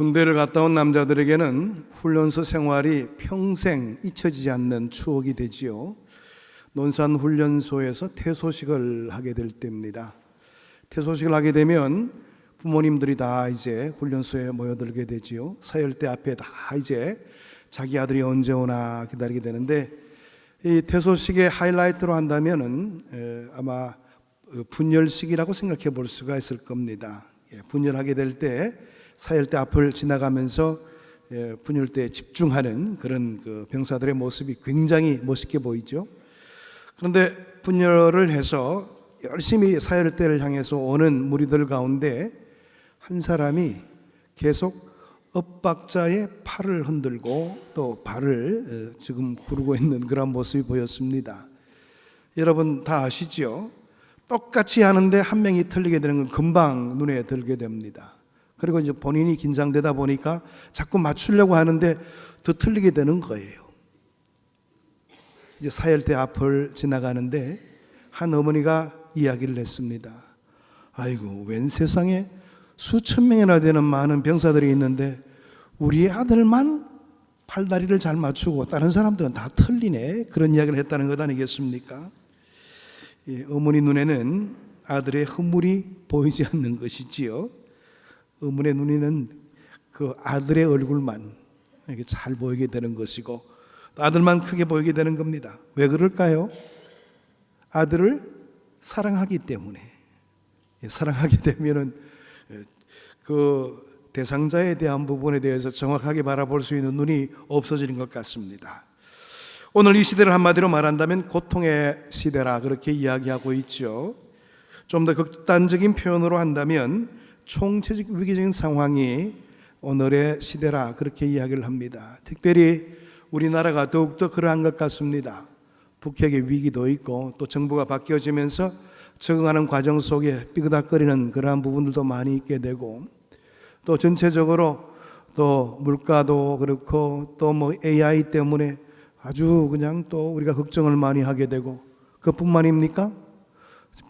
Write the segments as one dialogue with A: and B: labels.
A: 군대를 갔다 온 남자들에게는 훈련소 생활이 평생 잊혀지지 않는 추억이 되지요. 논산훈련소에서 퇴소식을 하게 될 때입니다. 퇴소식을 하게 되면 부모님들이 다 이제 훈련소에 모여들게 되지요. 사열대 앞에 다 이제 자기 아들이 언제 오나 기다리게 되는데, 이 퇴소식의 하이라이트로 한다면은 아마 분열식이라고 생각해 볼 수가 있을 겁니다. 분열하게 될 때 사열대 앞을 지나가면서 분열대에 집중하는 그런 그 병사들의 모습이 굉장히 멋있게 보이죠. 그런데 분열을 해서 열심히 사열대를 향해서 오는 무리들 가운데 한 사람이 계속 엇박자에 팔을 흔들고 또 발을 지금 구르고 있는 그런 모습이 보였습니다. 여러분 다 아시죠? 똑같이 하는데 한 명이 틀리게 되는 건 금방 눈에 들게 됩니다. 그리고 이제 본인이 긴장되다 보니까 자꾸 맞추려고 하는데 더 틀리게 되는 거예요. 이제 사열대 앞을 지나가는데 한 어머니가 이야기를 했습니다. 아이고, 웬 세상에 수천 명이나 되는 많은 병사들이 있는데 우리 아들만 팔다리를 잘 맞추고 다른 사람들은 다 틀리네. 그런 이야기를 했다는 것 아니겠습니까? 어머니 눈에는 아들의 허물이 보이지 않는 것이지요. 어머니의 눈에는 그 아들의 얼굴만 이렇게 잘 보이게 되는 것이고 아들만 크게 보이게 되는 겁니다. 왜 그럴까요? 아들을 사랑하기 때문에. 사랑하게 되면은 그 대상자에 대한 부분에 대해서 정확하게 바라볼 수 있는 눈이 없어지는 것 같습니다. 오늘 이 시대를 한마디로 말한다면 고통의 시대라 그렇게 이야기하고 있죠. 좀 더 극단적인 표현으로 한다면 총체적 위기적인 상황이 오늘의 시대라 그렇게 이야기를 합니다. 특별히 우리나라가 더욱더 그러한 것 같습니다. 북핵의 위기도 있고 또 정부가 바뀌어지면서 적응하는 과정 속에 삐그덕거리는 그러한 부분들도 많이 있게 되고 또 전체적으로 또 물가도 그렇고 또 뭐 AI 때문에 아주 그냥 또 우리가 걱정을 많이 하게 되고 그뿐만입니까?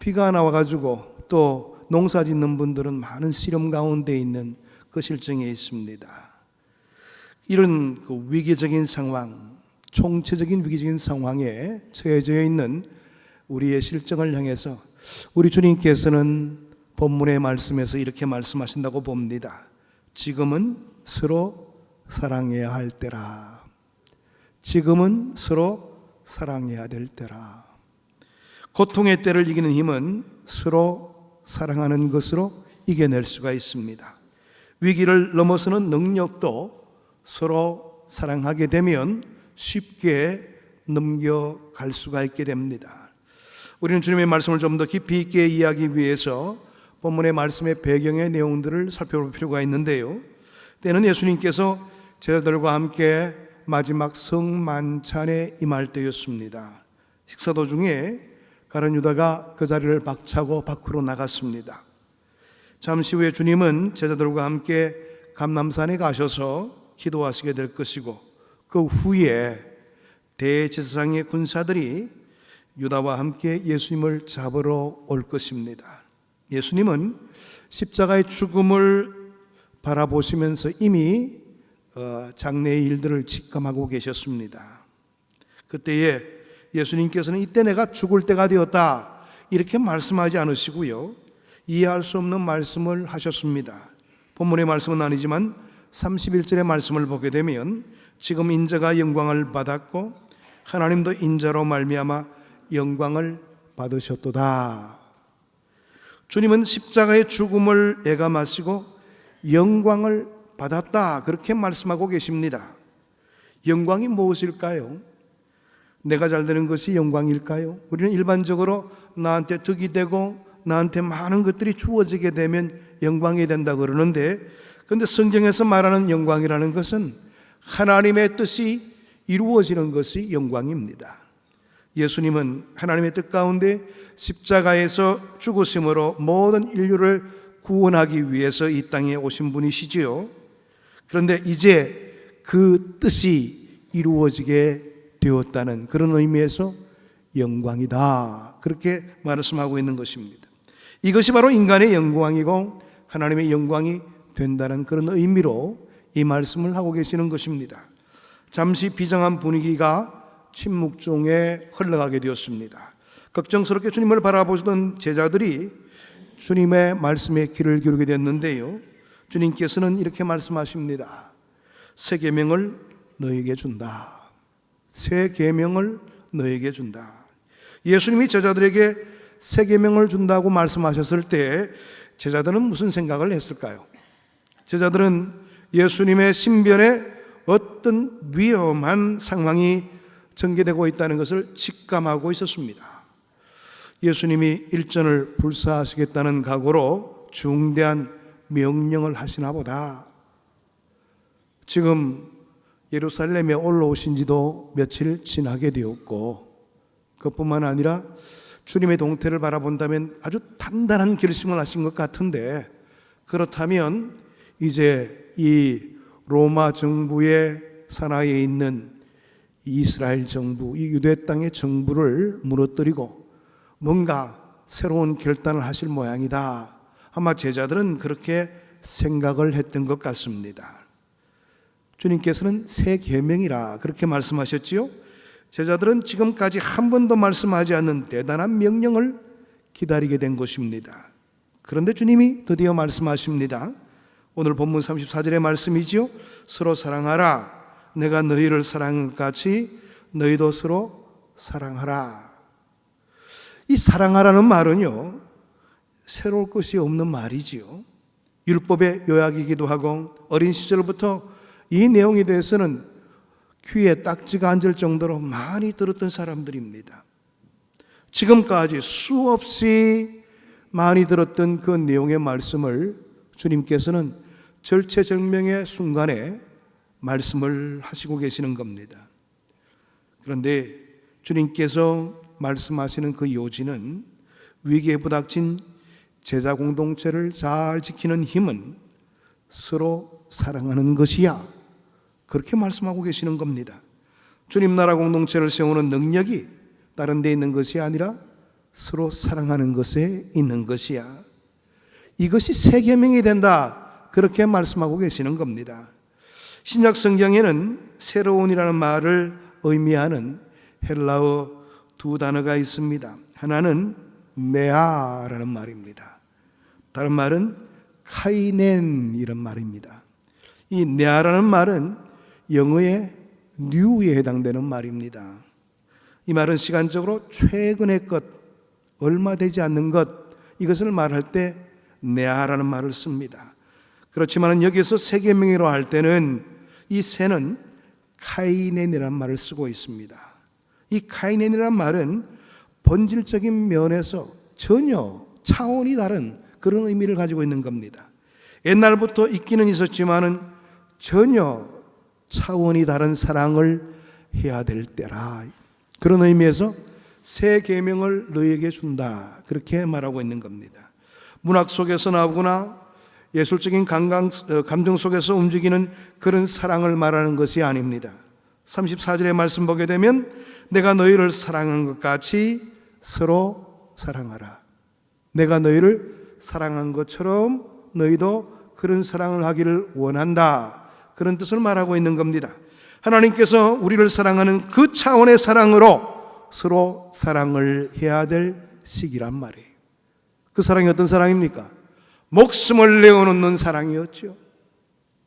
A: 비가 나와가지고 또 농사 짓는 분들은 많은 시름 가운데 있는 그 실정에 있습니다. 이런 그 위기적인 상황, 총체적인 위기적인 상황에 처해져 있는 우리의 실정을 향해서 우리 주님께서는 본문의 말씀에서 이렇게 말씀하신다고 봅니다. 지금은 서로 사랑해야 할 때라. 지금은 서로 사랑해야 될 때라. 고통의 때를 이기는 힘은 서로 사랑하는 것으로 이겨낼 수가 있습니다. 위기를 넘어서는 능력도 서로 사랑하게 되면 쉽게 넘겨갈 수가 있게 됩니다. 우리는 주님의 말씀을 좀 더 깊이 있게 이해하기 위해서 본문의 말씀의 배경의 내용들을 살펴볼 필요가 있는데요. 때는 예수님께서 제자들과 함께 마지막 성만찬에 임할 때였습니다. 식사 도중에 가룟 유다가 그 자리를 박차고 밖으로 나갔습니다. 잠시 후에 주님은 제자들과 함께 감람산에 가셔서 기도하시게 될 것이고 그 후에 대제사장의 군사들이 유다와 함께 예수님을 잡으러 올 것입니다. 예수님은 십자가의 죽음을 바라보시면서 이미 장래의 일들을 직감하고 계셨습니다. 그때에 예수님께서는 이때 내가 죽을 때가 되었다 이렇게 말씀하지 않으시고요, 이해할 수 없는 말씀을 하셨습니다. 본문의 말씀은 아니지만 31절의 말씀을 보게 되면 지금 인자가 영광을 받았고 하나님도 인자로 말미암아 영광을 받으셨도다. 주님은 십자가의 죽음을 예감하시고 영광을 받았다 그렇게 말씀하고 계십니다. 영광이 무엇일까요? 내가 잘 되는 것이 영광일까요? 우리는 일반적으로 나한테 득이 되고 나한테 많은 것들이 주어지게 되면 영광이 된다 그러는데, 그런데 성경에서 말하는 영광이라는 것은 하나님의 뜻이 이루어지는 것이 영광입니다. 예수님은 하나님의 뜻 가운데 십자가에서 죽으심으로 모든 인류를 구원하기 위해서 이 땅에 오신 분이시지요. 그런데 이제 그 뜻이 이루어지게 되었다는 그런 의미에서 영광이다 그렇게 말씀하고 있는 것입니다. 이것이 바로 인간의 영광이고 하나님의 영광이 된다는 그런 의미로 이 말씀을 하고 계시는 것입니다. 잠시 비장한 분위기가 침묵중에 흘러가게 되었습니다. 걱정스럽게 주님을 바라보시던 제자들이 주님의 말씀에 귀를 기울이게 됐는데요, 주님께서는 이렇게 말씀하십니다. 새 계명을 너에게 준다. 새 계명을 너에게 준다. 예수님이 제자들에게 새 계명을 준다고 말씀하셨을 때 제자들은 무슨 생각을 했을까요? 제자들은 예수님의 신변에 어떤 위험한 상황이 전개되고 있다는 것을 직감하고 있었습니다. 예수님이 일전을 불사하시겠다는 각오로 중대한 명령을 하시나 보다. 지금 예루살렘에 올라오신 지도 며칠 지나게 되었고, 그것뿐만 아니라 주님의 동태를 바라본다면 아주 단단한 결심을 하신 것 같은데, 그렇다면 이제 이 로마 정부의 산하에 있는 이스라엘 정부, 이 유대 땅의 정부를 무너뜨리고 뭔가 새로운 결단을 하실 모양이다. 아마 제자들은 그렇게 생각을 했던 것 같습니다. 주님께서는 새 계명이라 그렇게 말씀하셨지요. 제자들은 지금까지 한 번도 말씀하지 않는 대단한 명령을 기다리게 된 것입니다. 그런데 주님이 드디어 말씀하십니다. 오늘 본문 34절의 말씀이지요. 서로 사랑하라. 내가 너희를 사랑한 것 같이 너희도 서로 사랑하라. 이 사랑하라는 말은요, 새로울 것이 없는 말이지요. 율법의 요약이기도 하고 어린 시절부터 이 내용에 대해서는 귀에 딱지가 앉을 정도로 많이 들었던 사람들입니다. 지금까지 수없이 많이 들었던 그 내용의 말씀을 주님께서는 절체절명의 순간에 말씀을 하시고 계시는 겁니다. 그런데 주님께서 말씀하시는 그 요지는 위기에 부닥친 제자 공동체를 잘 지키는 힘은 서로 사랑하는 것이야. 그렇게 말씀하고 계시는 겁니다. 주님 나라 공동체를 세우는 능력이 다른 데 있는 것이 아니라 서로 사랑하는 것에 있는 것이야. 이것이 새 계명이 된다. 그렇게 말씀하고 계시는 겁니다. 신약 성경에는 새로운이라는 말을 의미하는 헬라어 두 단어가 있습니다. 하나는 네아라는 말입니다. 다른 말은 카이넨 이런 말입니다. 이 네아라는 말은 영어의 new에 해당되는 말입니다. 이 말은 시간적으로 최근의 것, 얼마 되지 않는 것, 이것을 말할 때 네아라는 말을 씁니다. 그렇지만 여기서 새 계명으로 할 때는 이 새는 카이넨이라는 말을 쓰고 있습니다. 이 카이넨이라는 말은 본질적인 면에서 전혀 차원이 다른 그런 의미를 가지고 있는 겁니다. 옛날부터 있기는 있었지만은 전혀 차원이 다른 사랑을 해야 될 때라. 그런 의미에서 새 계명을 너희에게 준다. 그렇게 말하고 있는 겁니다. 문학 속에서 나오거나 예술적인 감정 속에서 움직이는 그런 사랑을 말하는 것이 아닙니다. 34절의 말씀 보게 되면 내가 너희를 사랑한 것 같이 서로 사랑하라. 내가 너희를 사랑한 것처럼 너희도 그런 사랑을 하기를 원한다. 그런 뜻을 말하고 있는 겁니다. 하나님께서 우리를 사랑하는 그 차원의 사랑으로 서로 사랑을 해야 될 시기란 말이에요. 그 사랑이 어떤 사랑입니까? 목숨을 내어놓는 사랑이었죠.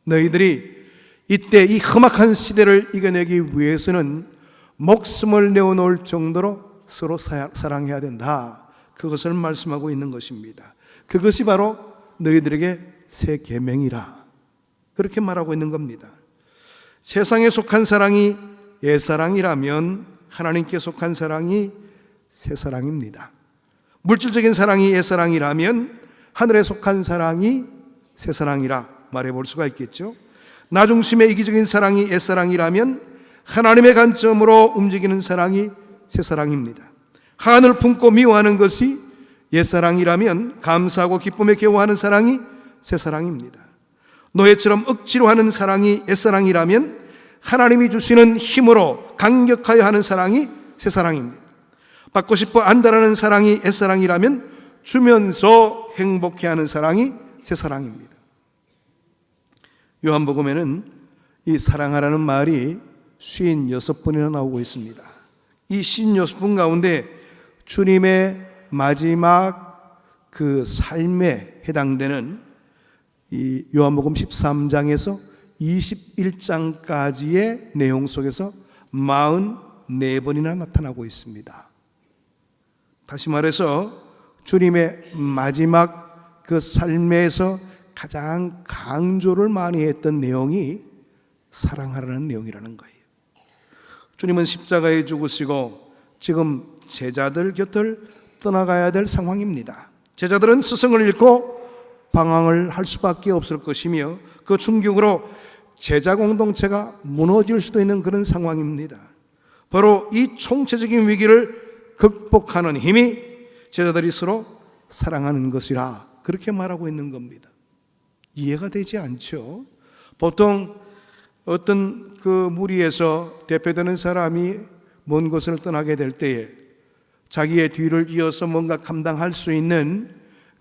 A: 너희들이 이때 이 험악한 시대를 이겨내기 위해서는 목숨을 내어놓을 정도로 서로 사랑해야 된다. 그것을 말씀하고 있는 것입니다. 그것이 바로 너희들에게 새 계명이라. 그렇게 말하고 있는 겁니다. 세상에 속한 사랑이 옛사랑이라면 하나님께 속한 사랑이 새사랑입니다. 물질적인 사랑이 옛사랑이라면 하늘에 속한 사랑이 새사랑이라 말해볼 수가 있겠죠. 나중심의 이기적인 사랑이 옛사랑이라면 하나님의 관점으로 움직이는 사랑이 새사랑입니다. 한을 품고 미워하는 것이 옛사랑이라면 감사하고 기쁨에 겨워하는 사랑이 새사랑입니다. 노예처럼 억지로 하는 사랑이 옛사랑이라면 하나님이 주시는 힘으로 강력하여 하는 사랑이 새사랑입니다. 받고 싶어 안달하는 사랑이 옛사랑이라면 주면서 행복해하는 사랑이 새사랑입니다. 요한복음에는 이 사랑하라는 말이 56번이나 나오고 있습니다. 이 56번 가운데 주님의 마지막 그 삶에 해당되는 이 요한복음 13장에서 21장까지의 내용 속에서 44번이나 나타나고 있습니다. 다시 말해서 주님의 마지막 그 삶에서 가장 강조를 많이 했던 내용이 사랑하라는 내용이라는 거예요. 주님은 십자가에 죽으시고 지금 제자들 곁을 떠나가야 될 상황입니다. 제자들은 스승을 잃고 방황을 할 수밖에 없을 것이며 그 충격으로 제자 공동체가 무너질 수도 있는 그런 상황입니다. 바로 이 총체적인 위기를 극복하는 힘이 제자들이 서로 사랑하는 것이라 그렇게 말하고 있는 겁니다. 이해가 되지 않죠? 보통 어떤 그 무리에서 대표되는 사람이 먼 곳을 떠나게 될 때에 자기의 뒤를 이어서 뭔가 감당할 수 있는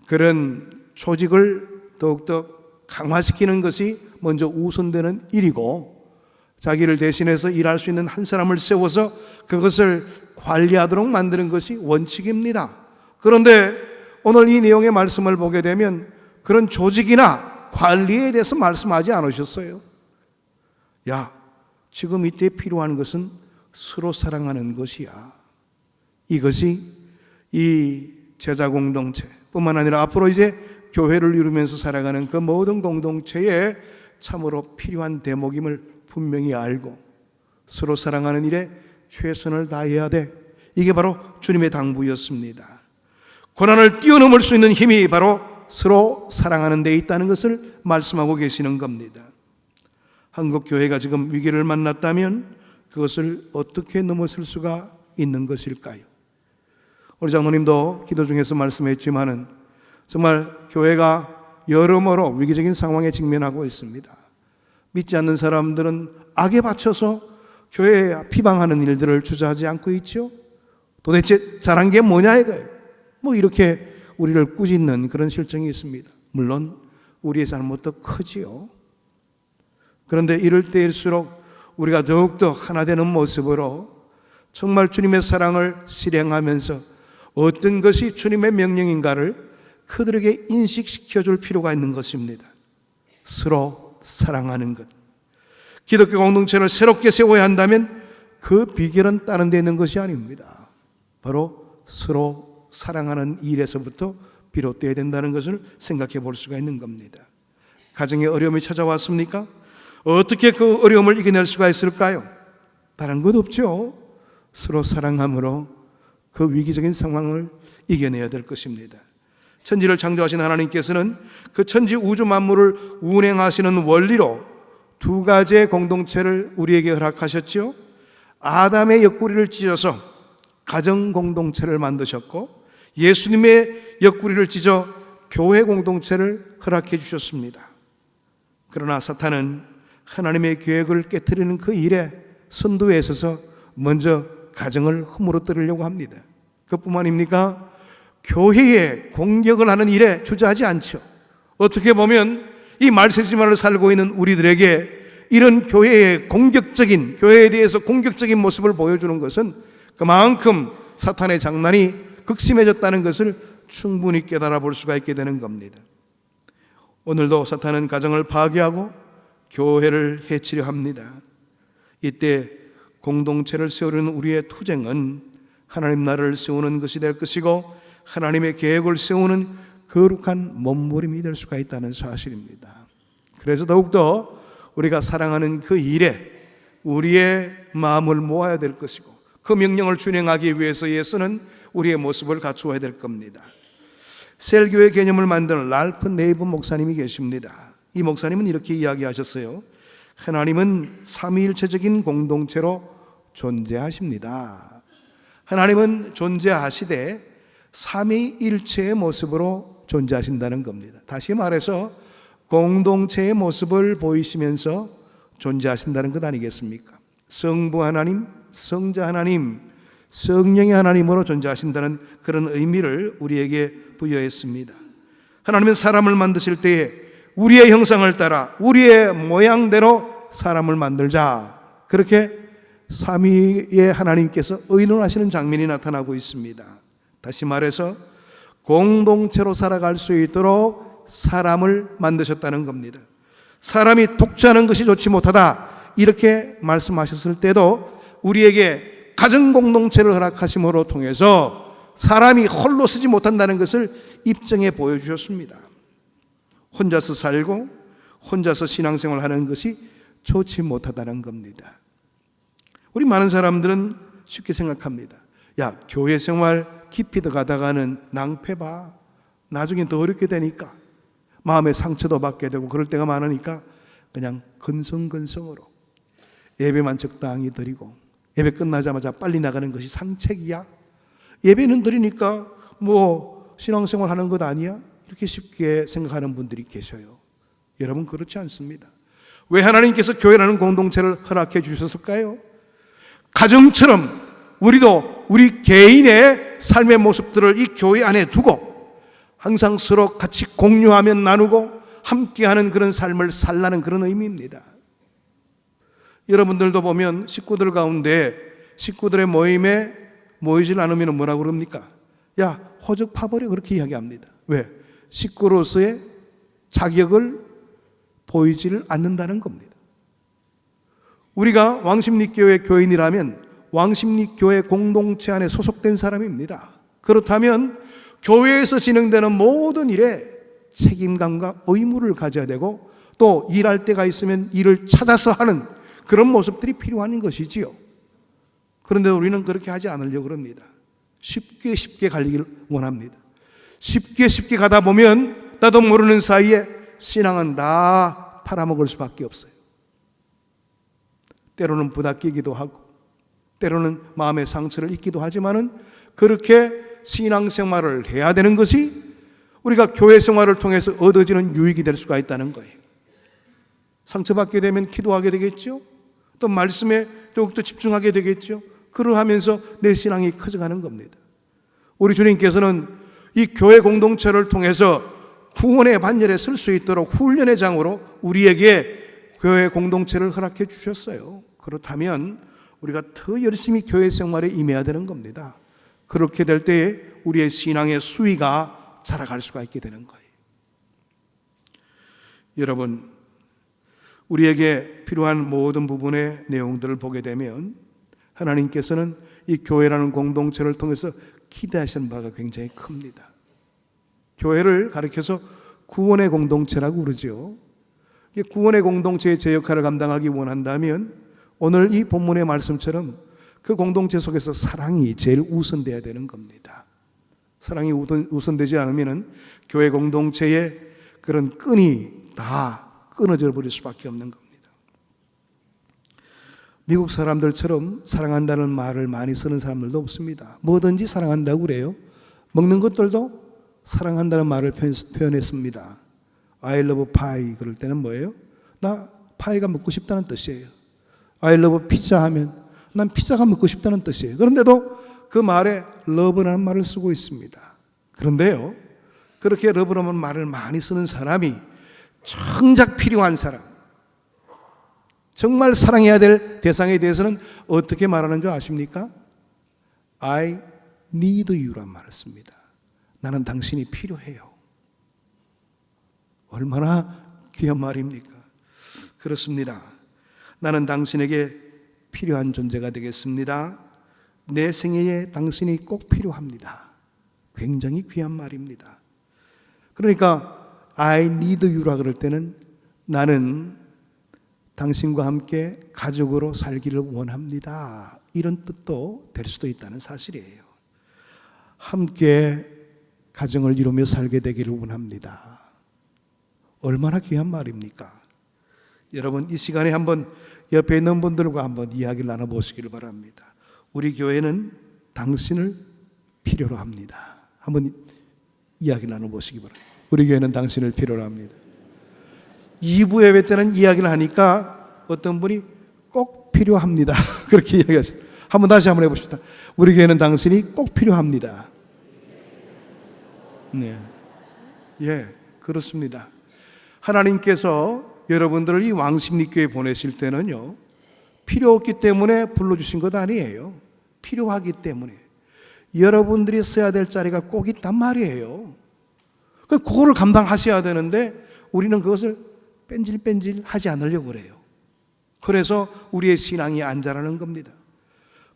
A: 그런 조직을 더욱더 강화시키는 것이 먼저 우선되는 일이고, 자기를 대신해서 일할 수 있는 한 사람을 세워서 그것을 관리하도록 만드는 것이 원칙입니다. 그런데 오늘 이 내용의 말씀을 보게 되면 그런 조직이나 관리에 대해서 말씀하지 않으셨어요. 야, 지금 이때 필요한 것은 서로 사랑하는 것이야. 이것이 이 제자 공동체 뿐만 아니라 앞으로 이제 교회를 이루면서 살아가는 그 모든 공동체에 참으로 필요한 대목임을 분명히 알고 서로 사랑하는 일에 최선을 다해야 돼. 이게 바로 주님의 당부였습니다. 고난을 뛰어넘을 수 있는 힘이 바로 서로 사랑하는 데 있다는 것을 말씀하고 계시는 겁니다. 한국 교회가 지금 위기를 만났다면 그것을 어떻게 넘어설 수가 있는 것일까요? 우리 장로님도 기도 중에서 말씀했지만은 정말 교회가 여러모로 위기적인 상황에 직면하고 있습니다. 믿지 않는 사람들은 악에 받쳐서 교회에 비방하는 일들을 주저하지 않고 있죠. 도대체 잘한 게 뭐냐 이거예요. 뭐 이렇게 우리를 꾸짖는 그런 실정이 있습니다. 물론 우리의 잘못도 크지요. 그런데 이럴 때일수록 우리가 더욱더 하나 되는 모습으로 정말 주님의 사랑을 실행하면서 어떤 것이 주님의 명령인가를 그들에게 인식시켜 줄 필요가 있는 것입니다. 서로 사랑하는 것. 기독교 공동체를 새롭게 세워야 한다면 그 비결은 다른 데 있는 것이 아닙니다. 바로 서로 사랑하는 일에서부터 비롯되어야 된다는 것을 생각해 볼 수가 있는 겁니다. 가정에 어려움이 찾아왔습니까? 어떻게 그 어려움을 이겨낼 수가 있을까요? 다른 것 없죠. 서로 사랑함으로 그 위기적인 상황을 이겨내야 될 것입니다. 천지를 창조하신 하나님께서는 그 천지 우주 만물을 운행하시는 원리로 두 가지의 공동체를 우리에게 허락하셨죠. 아담의 옆구리를 찢어서 가정 공동체를 만드셨고 예수님의 옆구리를 찢어 교회 공동체를 허락해 주셨습니다. 그러나 사탄은 하나님의 계획을 깨트리는 그 일에 선두에 서서 먼저 가정을 허물어뜨리려고 합니다. 그뿐만입니까? 교회에 공격을 하는 일에 주저하지 않죠. 어떻게 보면 이 말세지만을 살고 있는 우리들에게 이런 교회의 공격적인, 교회에 대해서 공격적인 모습을 보여주는 것은 그만큼 사탄의 장난이 극심해졌다는 것을 충분히 깨달아 볼 수가 있게 되는 겁니다. 오늘도 사탄은 가정을 파괴하고 교회를 해치려 합니다. 이때 공동체를 세우려는 우리의 투쟁은 하나님 나라를 세우는 것이 될 것이고 하나님의 계획을 세우는 거룩한 몸부림이 될 수가 있다는 사실입니다. 그래서 더욱더 우리가 사랑하는 그 일에 우리의 마음을 모아야 될 것이고 그 명령을 준행하기 위해서에서는 우리의 모습을 갖추어야 될 겁니다. 셀교회 개념을 만든 랄프 네이브 목사님이 계십니다. 이 목사님은 이렇게 이야기하셨어요. 하나님은 삼위일체적인 공동체로 존재하십니다. 하나님은 존재하시되 삼위일체의 모습으로 존재하신다는 겁니다. 다시 말해서 공동체의 모습을 보이시면서 존재하신다는 것 아니겠습니까? 성부 하나님, 성자 하나님, 성령의 하나님으로 존재하신다는 그런 의미를 우리에게 부여했습니다. 하나님은 사람을 만드실 때에 우리의 형상을 따라 우리의 모양대로 사람을 만들자. 그렇게 삼위의 하나님께서 의논하시는 장면이 나타나고 있습니다. 다시 말해서 공동체로 살아갈 수 있도록 사람을 만드셨다는 겁니다. 사람이 독주하는 것이 좋지 못하다 이렇게 말씀하셨을 때도 우리에게 가정 공동체를 허락하심으로 통해서 사람이 홀로 서지 못한다는 것을 입증해 보여주셨습니다. 혼자서 살고 혼자서 신앙생활을 하는 것이 좋지 못하다는 겁니다. 우리 많은 사람들은 쉽게 생각합니다. 야, 교회 생활 깊이 들어가다가는 낭패봐. 나중에 더 어렵게 되니까 마음의 상처도 받게 되고 그럴 때가 많으니까 그냥 근성근성으로 예배만 적당히 드리고 예배 끝나자마자 빨리 나가는 것이 상책이야. 예배는 드리니까 뭐 신앙생활 하는 것 아니야? 이렇게 쉽게 생각하는 분들이 계셔요. 여러분, 그렇지 않습니다. 왜 하나님께서 교회라는 공동체를 허락해 주셨을까요? 가정처럼 우리도 우리 개인의 삶의 모습들을 이 교회 안에 두고 항상 서로 같이 공유하며 나누고 함께하는 그런 삶을 살라는 그런 의미입니다. 여러분들도 보면 식구들 가운데 식구들의 모임에 모이질 않으면 뭐라고 그럽니까? 야, 호적 파버려, 그렇게 이야기합니다. 왜? 식구로서의 자격을 보이지를 않는다는 겁니다. 우리가 왕십리교회 교인이라면 왕십리교회 공동체 안에 소속된 사람입니다. 그렇다면 교회에서 진행되는 모든 일에 책임감과 의무를 가져야 되고 또 일할 때가 있으면 일을 찾아서 하는 그런 모습들이 필요한 것이지요. 그런데 우리는 그렇게 하지 않으려고 합니다. 쉽게 가기를 원합니다. 쉽게 가다 보면 나도 모르는 사이에 신앙은 다 팔아먹을 수밖에 없어요. 때로는 부닥기기도 하고 때로는 마음의 상처를 입기도 하지만은 그렇게 신앙생활을 해야 되는 것이 우리가 교회 생활을 통해서 얻어지는 유익이 될 수가 있다는 거예요. 상처받게 되면 기도하게 되겠죠. 또 말씀에 더욱더 집중하게 되겠죠. 그러하면서 내 신앙이 커져가는 겁니다. 우리 주님께서는 이 교회 공동체를 통해서 구원의 반열에 설 수 있도록 훈련의 장으로 우리에게 교회 공동체를 허락해 주셨어요. 그렇다면 우리가 더 열심히 교회 생활에 임해야 되는 겁니다. 그렇게 될 때에 우리의 신앙의 수위가 자라갈 수가 있게 되는 거예요. 여러분, 우리에게 필요한 모든 부분의 내용들을 보게 되면 하나님께서는 이 교회라는 공동체를 통해서 기대하시는 바가 굉장히 큽니다. 교회를 가리켜서 구원의 공동체라고 그러죠. 구원의 공동체의 제 역할을 감당하기 원한다면 오늘 이 본문의 말씀처럼 그 공동체 속에서 사랑이 제일 우선돼야 되는 겁니다. 사랑이 우선되지 않으면 교회 공동체의 그런 끈이 다 끊어져 버릴 수밖에 없는 겁니다. 미국 사람들처럼 사랑한다는 말을 많이 쓰는 사람들도 없습니다. 뭐든지 사랑한다고 그래요. 먹는 것들도 사랑한다는 말을 표현했습니다. I love pie 그럴 때는 뭐예요? 나 파이가 먹고 싶다는 뜻이에요. I love pizza 하면 난 피자가 먹고 싶다는 뜻이에요. 그런데도 그 말에 love라는 말을 쓰고 있습니다. 그런데요, 그렇게 love라는 말을 많이 쓰는 사람이 정작 필요한 사람, 정말 사랑해야 될 대상에 대해서는 어떻게 말하는 줄 아십니까? I need you란 말을 씁니다. 나는 당신이 필요해요. 얼마나 귀한 말입니까? 그렇습니다. 나는 당신에게 필요한 존재가 되겠습니다. 내 생애에 당신이 꼭 필요합니다. 굉장히 귀한 말입니다. 그러니까 I need you라 그럴 때는 나는 당신과 함께 가족으로 살기를 원합니다. 이런 뜻도 될 수도 있다는 사실이에요. 함께 가정을 이루며 살게 되기를 원합니다. 얼마나 귀한 말입니까? 여러분, 이 시간에 한번 옆에 있는 분들과 한번 이야기를 나눠보시기를 바랍니다. 우리 교회는 당신을 필요로 합니다. 한번 이야기 나눠보시기 바랍니다. 우리 교회는 당신을 필요로 합니다. 2부 예배 때는 이야기를 하니까 어떤 분이 꼭 필요합니다. 그렇게 이야기하셨어요. 다시 한번 해봅시다. 우리 교회는 당신이 꼭 필요합니다. 네, 예, 그렇습니다. 하나님께서 여러분들을 이 왕십리교에 보내실 때는요, 필요 없기 때문에 불러주신 것 아니에요. 필요하기 때문에. 여러분들이 써야 될 자리가 꼭 있단 말이에요. 그거를 감당하셔야 되는데 우리는 그것을 뺀질뺀질 하지 않으려고 그래요. 그래서 우리의 신앙이 안 자라는 겁니다.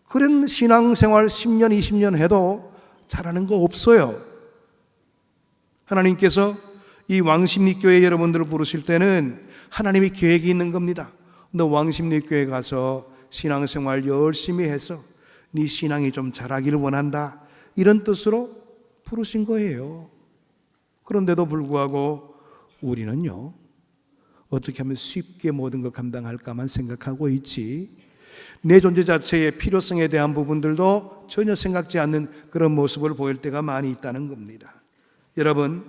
A: 그런 신앙생활 10년, 20년 해도 자라는 거 없어요. 하나님께서 이 왕십리교회 여러분들을 부르실 때는 하나님이 계획이 있는 겁니다. 너 왕십리교회 가서 신앙생활 열심히 해서 네 신앙이 좀 자라기를 원한다, 이런 뜻으로 부르신 거예요. 그런데도 불구하고 우리는요, 어떻게 하면 쉽게 모든 걸 감당할까만 생각하고 있지, 내 존재 자체의 필요성에 대한 부분들도 전혀 생각지 않는 그런 모습을 보일 때가 많이 있다는 겁니다. 여러분,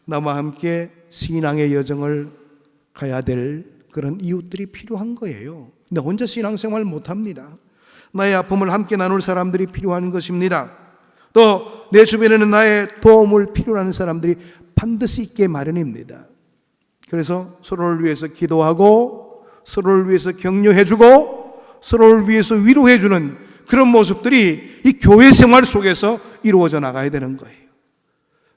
A: 나와 함께 신앙의 여정을 가야 될 그런 이웃들이 필요한 거예요. 근데 혼자 신앙생활 못합니다. 나의 아픔을 함께 나눌 사람들이 필요한 것입니다. 또 내 주변에는 나의 도움을 필요로 하는 사람들이 반드시 있게 마련입니다. 그래서 서로를 위해서 기도하고, 서로를 위해서 격려해주고, 서로를 위해서 위로해주는 그런 모습들이 이 교회 생활 속에서 이루어져 나가야 되는 거예요.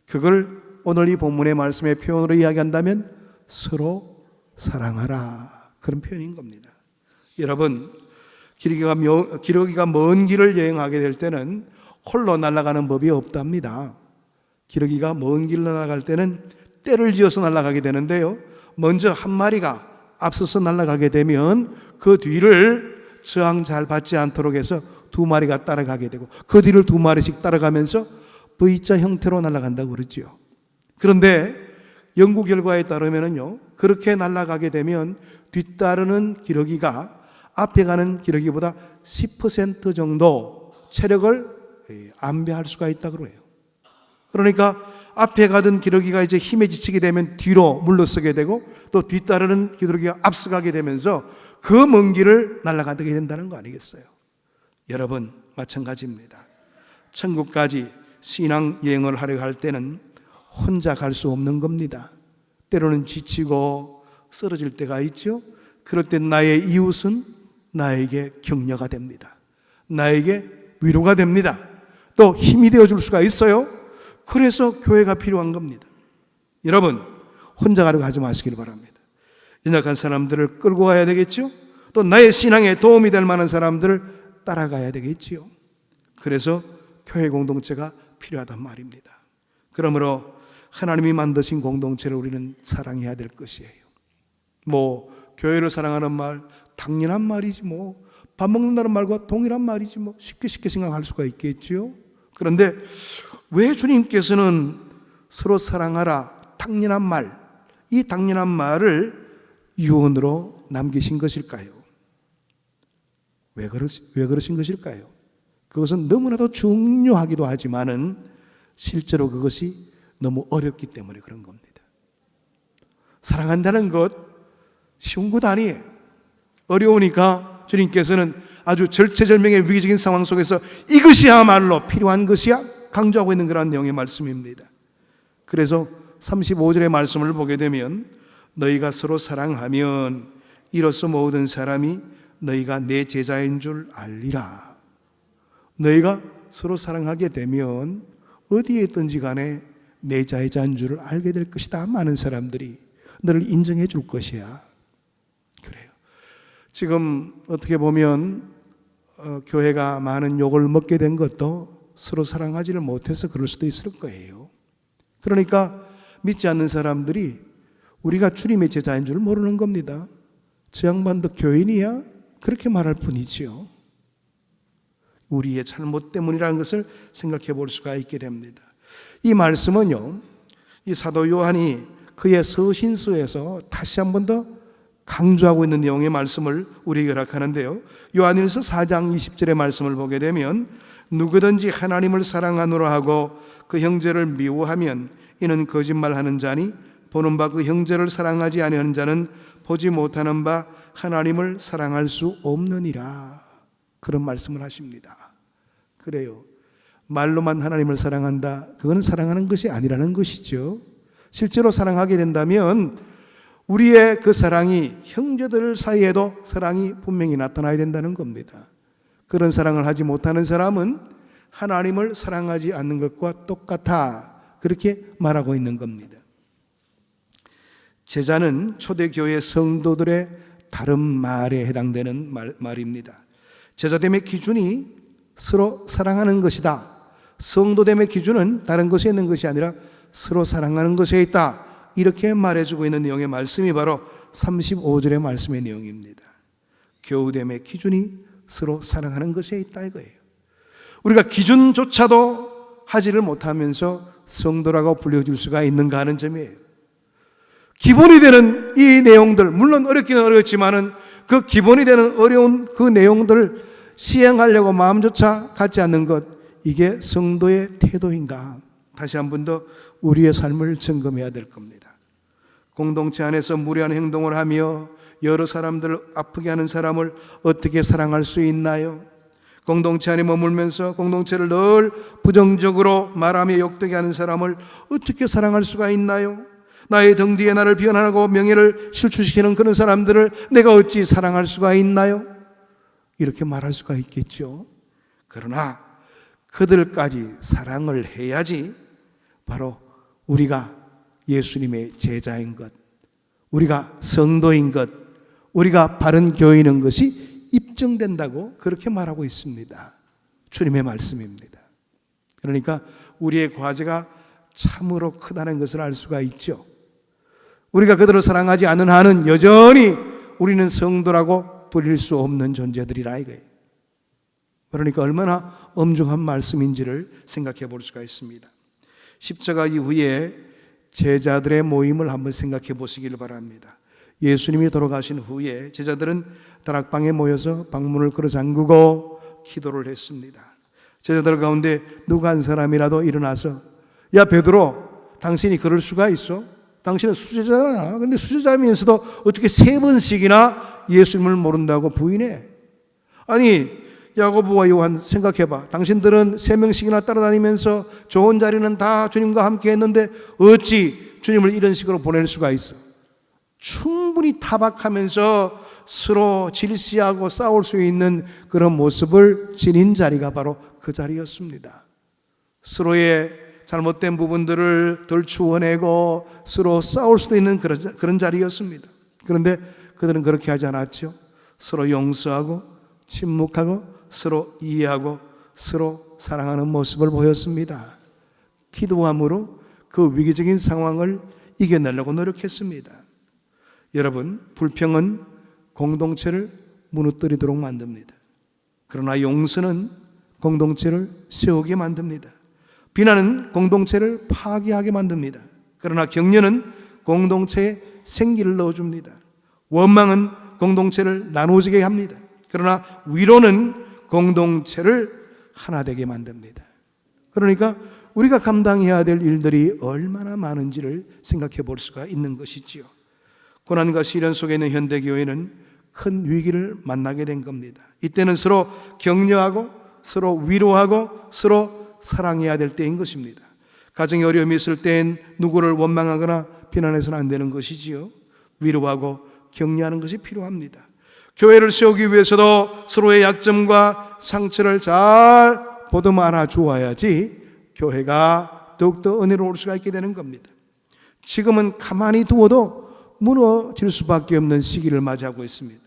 A: 그걸 오늘 이 본문의 말씀의 표현으로 이야기한다면 서로 사랑하라, 그런 표현인 겁니다. 여러분, 기러기가 먼 길을 여행하게 될 때는 홀로 날아가는 법이 없답니다. 기러기가 먼 길을 날아갈 때는 떼를 지어서 날아가게 되는데요, 먼저 한 마리가 앞서서 날아가게 되면 그 뒤를 저항 잘 받지 않도록 해서 두 마리가 따라가게 되고, 그 뒤를 두 마리씩 따라가면서 V자 형태로 날아간다고 그러죠. 그런데 연구 결과에 따르면요, 그렇게 날아가게 되면 뒤따르는 기러기가 앞에 가는 기러기보다 10% 정도 체력을 안배할 수가 있다고 해요. 그러니까 앞에 가던 기러기가 이제 힘에 지치게 되면 뒤로 물러서게 되고, 또 뒤따르는 기러기가 앞서가게 되면서 그 먼 길을 날아가게 된다는 거 아니겠어요? 여러분, 마찬가지입니다. 천국까지 신앙 여행을 하려 할 때는 혼자 갈 수 없는 겁니다. 때로는 지치고 쓰러질 때가 있죠. 그럴 때 나의 이웃은 나에게 격려가 됩니다. 나에게 위로가 됩니다. 또 힘이 되어줄 수가 있어요. 그래서 교회가 필요한 겁니다. 여러분, 혼자 가려고 하지 마시길 바랍니다. 연약한 사람들을 끌고 가야 되겠죠. 또 나의 신앙에 도움이 될 만한 사람들을 따라가야 되겠지요. 그래서 교회 공동체가 필요하단 말입니다. 그러므로 하나님이 만드신 공동체를 우리는 사랑해야 될 것이에요. 교회를 사랑하는 말 당연한 말이지, 밥 먹는다는 말과 동일한 말이지, 쉽게 생각할 수가 있겠죠. 그런데 왜 주님께서는 서로 사랑하라, 당연한 말, 이 당연한 말을 유언으로 남기신 것일까요? 왜 그러신 것일까요? 그것은 너무나도 중요하기도 하지만은 실제로 그것이 너무 어렵기 때문에 그런 겁니다. 사랑한다는 것 쉬운 것 아니에요. 어려우니까 주님께서는 아주 절체절명의 위기적인 상황 속에서 이것이야말로 필요한 것이야 강조하고 있는 그런 내용의 말씀입니다. 그래서 35절의 말씀을 보게 되면 너희가 서로 사랑하면 이로써 모든 사람이 너희가 내 제자인 줄 알리라. 너희가 서로 사랑하게 되면 어디에 있든지 간에 내 제자인 줄 알게 될 것이다. 많은 사람들이 너를 인정해 줄 것이야. 그래요. 지금 어떻게 보면 교회가 많은 욕을 먹게 된 것도 서로 사랑하지를 못해서 그럴 수도 있을 거예요. 그러니까 믿지 않는 사람들이 우리가 주님의 제자인 줄 모르는 겁니다. 저 양반도 교인이야? 그렇게 말할 뿐이지요. 우리의 잘못 때문이라는 것을 생각해 볼 수가 있게 됩니다. 이 말씀은요, 이 사도 요한이 그의 서신서에서 다시 한 번 더 강조하고 있는 내용의 말씀을 우리에게 허락하는데요, 요한일서 4장 20절의 말씀을 보게 되면 누구든지 하나님을 사랑하노라 하고 그 형제를 미워하면 이는 거짓말하는 자니 보는 바 그 형제를 사랑하지 아니하는 자는 보지 못하는 바 하나님을 사랑할 수 없느니라. 그런 말씀을 하십니다. 그래요. 말로만 하나님을 사랑한다, 그건 사랑하는 것이 아니라는 것이죠. 실제로 사랑하게 된다면 우리의 그 사랑이 형제들 사이에도 사랑이 분명히 나타나야 된다는 겁니다. 그런 사랑을 하지 못하는 사람은 하나님을 사랑하지 않는 것과 똑같아, 그렇게 말하고 있는 겁니다. 제자는 초대교회 성도들의 다른 말에 해당되는 말입니다. 제자됨의 기준이 서로 사랑하는 것이다. 성도됨의 기준은 다른 것에 있는 것이 아니라 서로 사랑하는 것에 있다. 이렇게 말해주고 있는 내용의 말씀이 바로 35절의 말씀의 내용입니다. 교우됨의 기준이 서로 사랑하는 것에 있다 이거예요. 우리가 기준조차도 하지를 못하면서 성도라고 불려줄 수가 있는가 하는 점이에요. 기본이 되는 이 내용들, 물론 어렵기는 어렵지만은 그 기본이 되는 어려운 그 내용들을 시행하려고 마음조차 갖지 않는 것, 이게 성도의 태도인가? 다시 한 번 더 우리의 삶을 점검해야 될 겁니다. 공동체 안에서 무례한 행동을 하며 여러 사람들을 아프게 하는 사람을 어떻게 사랑할 수 있나요? 공동체 안에 머물면서 공동체를 늘 부정적으로 말하며 욕되게 하는 사람을 어떻게 사랑할 수가 있나요? 나의 등 뒤에 나를 비난하고 명예를 실추시키는 그런 사람들을 내가 어찌 사랑할 수가 있나요? 이렇게 말할 수가 있겠죠. 그러나 그들까지 사랑을 해야지 바로 우리가 예수님의 제자인 것, 우리가 성도인 것, 우리가 바른 교인인 것이 입증된다고 그렇게 말하고 있습니다. 주님의 말씀입니다. 그러니까 우리의 과제가 참으로 크다는 것을 알 수가 있죠. 우리가 그들을 사랑하지 않는 한은 여전히 우리는 성도라고 부릴 수 없는 존재들이라 이거예요. 그러니까 얼마나 엄중한 말씀인지를 생각해 볼 수가 있습니다. 십자가 이후에 제자들의 모임을 한번 생각해 보시기를 바랍니다. 예수님이 돌아가신 후에 제자들은 다락방에 모여서 방문을 걸어 잠그고 기도를 했습니다. 제자들 가운데 누구 한 사람이라도 일어나서, 야 베드로, 당신이 그럴 수가 있어? 당신은 수제자잖아. 근데 수제자면서도 어떻게 3번씩이나 예수님을 모른다고 부인해? 아니 야고보와 요한 생각해봐. 당신들은 3명씩이나 따라다니면서 좋은 자리는 다 주님과 함께 했는데 어찌 주님을 이런 식으로 보낼 수가 있어? 충분히 타박하면서 서로 질시하고 싸울 수 있는 그런 모습을 지닌 자리가 바로 그 자리였습니다. 서로의 잘못된 부분들을 덜 추워내고 서로 싸울 수도 있는 그런 자리였습니다. 그런데 그들은 그렇게 하지 않았죠. 서로 용서하고 침묵하고 서로 이해하고 서로 사랑하는 모습을 보였습니다. 기도함으로 그 위기적인 상황을 이겨내려고 노력했습니다. 여러분, 불평은 공동체를 무너뜨리도록 만듭니다. 그러나 용서는 공동체를 세우게 만듭니다. 비난은 공동체를 파괴하게 만듭니다. 그러나 격려는 공동체에 생기를 넣어줍니다. 원망은 공동체를 나누어지게 합니다. 그러나 위로는 공동체를 하나 되게 만듭니다. 그러니까 우리가 감당해야 될 일들이 얼마나 많은지를 생각해 볼 수가 있는 것이지요. 고난과 시련 속에 있는 현대교회는 큰 위기를 만나게 된 겁니다. 이때는 서로 격려하고 서로 위로하고 서로 사랑해야 될 때인 것입니다. 가정에 어려움이 있을 땐 누구를 원망하거나 비난해서는 안 되는 것이지요. 위로하고 격려하는 것이 필요합니다. 교회를 세우기 위해서도 서로의 약점과 상처를 잘 보듬어 안아 주어야지 교회가 더욱더 은혜로울 수가 있게 되는 겁니다. 지금은 가만히 두어도 무너질 수밖에 없는 시기를 맞이하고 있습니다.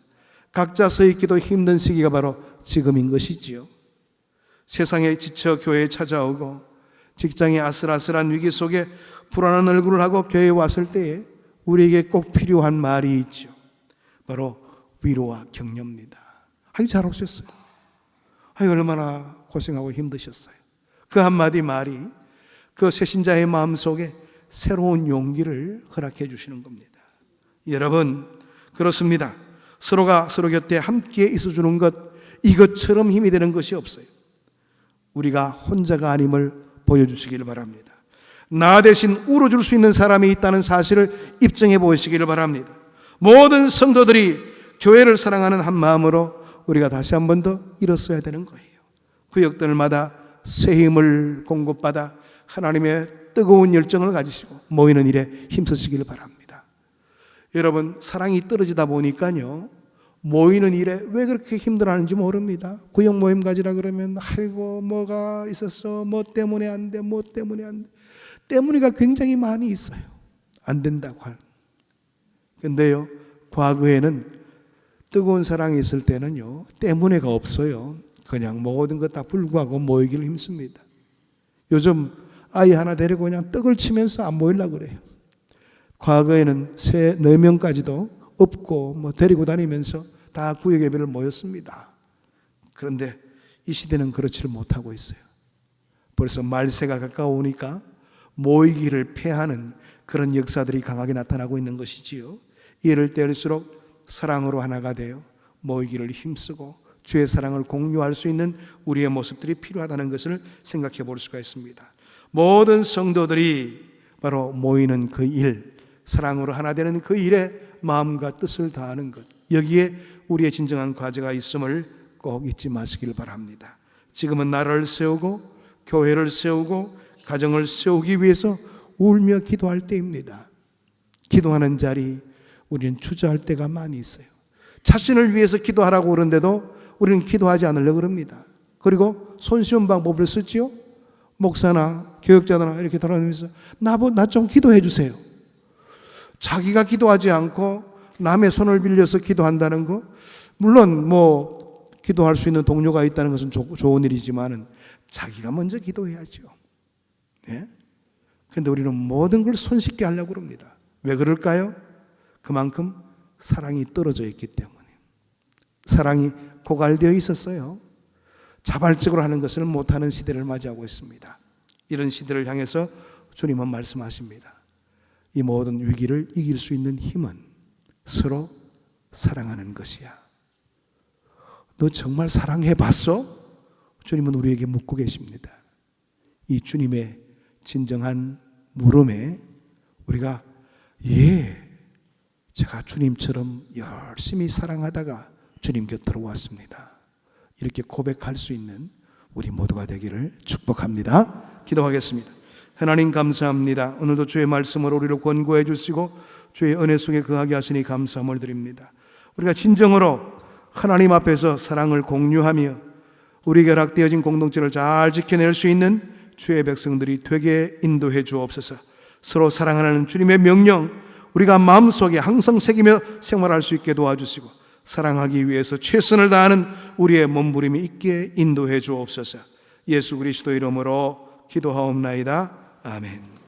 A: 각자 서 있기도 힘든 시기가 바로 지금인 것이지요. 세상에 지쳐 교회에 찾아오고 직장의 아슬아슬한 위기 속에 불안한 얼굴을 하고 교회에 왔을 때에 우리에게 꼭 필요한 말이 있죠. 바로 위로와 격려입니다. 아유 잘 오셨어요. 아유 얼마나 고생하고 힘드셨어요. 그 한마디 말이 그 새신자의 마음속에 새로운 용기를 허락해 주시는 겁니다. 여러분 그렇습니다. 서로가 서로 곁에 함께 있어주는 것, 이것처럼 힘이 되는 것이 없어요. 우리가 혼자가 아님을 보여주시기를 바랍니다. 나 대신 울어줄 수 있는 사람이 있다는 사실을 입증해 보시기를 바랍니다. 모든 성도들이 교회를 사랑하는 한 마음으로 우리가 다시 한 번 더 일어서야 되는 거예요. 구역들마다 새 힘을 공급받아 하나님의 뜨거운 열정을 가지시고 모이는 일에 힘쓰시기를 바랍니다. 여러분, 사랑이 떨어지다 보니까요, 모이는 일에 왜 그렇게 힘들어하는지 모릅니다. 구역 모임 가지라 그러면 아이고 뭐가 있었어, 뭐 때문에 안 돼, 뭐 때문에 안 돼. 때문에가 굉장히 많이 있어요. 안 된다고 하는. 근데요, 과거에는 뜨거운 사랑이 있을 때는요, 때문에가 없어요. 그냥 모든 것 다 불구하고 모이기를 힘씁니다. 요즘 아이 하나 데리고 그냥 떡을 치면서 안 모이려고 그래요. 과거에는 4명까지도 없고 뭐 데리고 다니면서 다 구역 예배를 모였습니다. 그런데 이 시대는 그렇지를 못하고 있어요. 벌써 말세가 가까우니까 모이기를 폐하는 그런 역사들이 강하게 나타나고 있는 것이지요. 이럴 때일수록 사랑으로 하나가 되어 모이기를 힘쓰고 주의 사랑을 공유할 수 있는 우리의 모습들이 필요하다는 것을 생각해 볼 수가 있습니다. 모든 성도들이 바로 모이는 그 일, 사랑으로 하나 되는 그 일에 마음과 뜻을 다하는 것, 여기에 우리의 진정한 과제가 있음을 꼭 잊지 마시길 바랍니다. 지금은 나라를 세우고 교회를 세우고 가정을 세우기 위해서 울며 기도할 때입니다. 기도하는 자리, 우리는 주저할 때가 많이 있어요. 자신을 위해서 기도하라고 그러는데도 우리는 기도하지 않으려고 그럽니다. 그리고 손쉬운 방법을 쓰지요. 목사나 교역자나 이렇게 돌아다니면서 나 좀 기도해 주세요. 자기가 기도하지 않고 남의 손을 빌려서 기도한다는 거, 물론 뭐 기도할 수 있는 동료가 있다는 것은 좋은 일이지만은 자기가 먼저 기도해야죠. 예? 근데 우리는 모든 걸 손쉽게 하려고 합니다. 왜 그럴까요? 그만큼 사랑이 떨어져 있기 때문에. 사랑이 고갈되어 있었어요. 자발적으로 하는 것을 못하는 시대를 맞이하고 있습니다. 이런 시대를 향해서 주님은 말씀하십니다. 이 모든 위기를 이길 수 있는 힘은 서로 사랑하는 것이야. 너 정말 사랑해봤어? 주님은 우리에게 묻고 계십니다. 이 주님의 진정한 물음에 우리가 제가 주님처럼 열심히 사랑하다가 주님 곁으로 왔습니다, 이렇게 고백할 수 있는 우리 모두가 되기를 축복합니다. 기도하겠습니다. 하나님 감사합니다. 오늘도 주의 말씀으로 우리를 권고해 주시고 주의 은혜 속에 거하게 하시니 감사함을 드립니다. 우리가 진정으로 하나님 앞에서 사랑을 공유하며 우리 결합되어진 공동체를 잘 지켜낼 수 있는 주의 백성들이 되게 인도해 주옵소서. 서로 사랑하는 주님의 명령 우리가 마음속에 항상 새기며 생활할 수 있게 도와주시고 사랑하기 위해서 최선을 다하는 우리의 몸부림이 있게 인도해 주옵소서. 예수 그리스도 이름으로 기도하옵나이다. 아멘.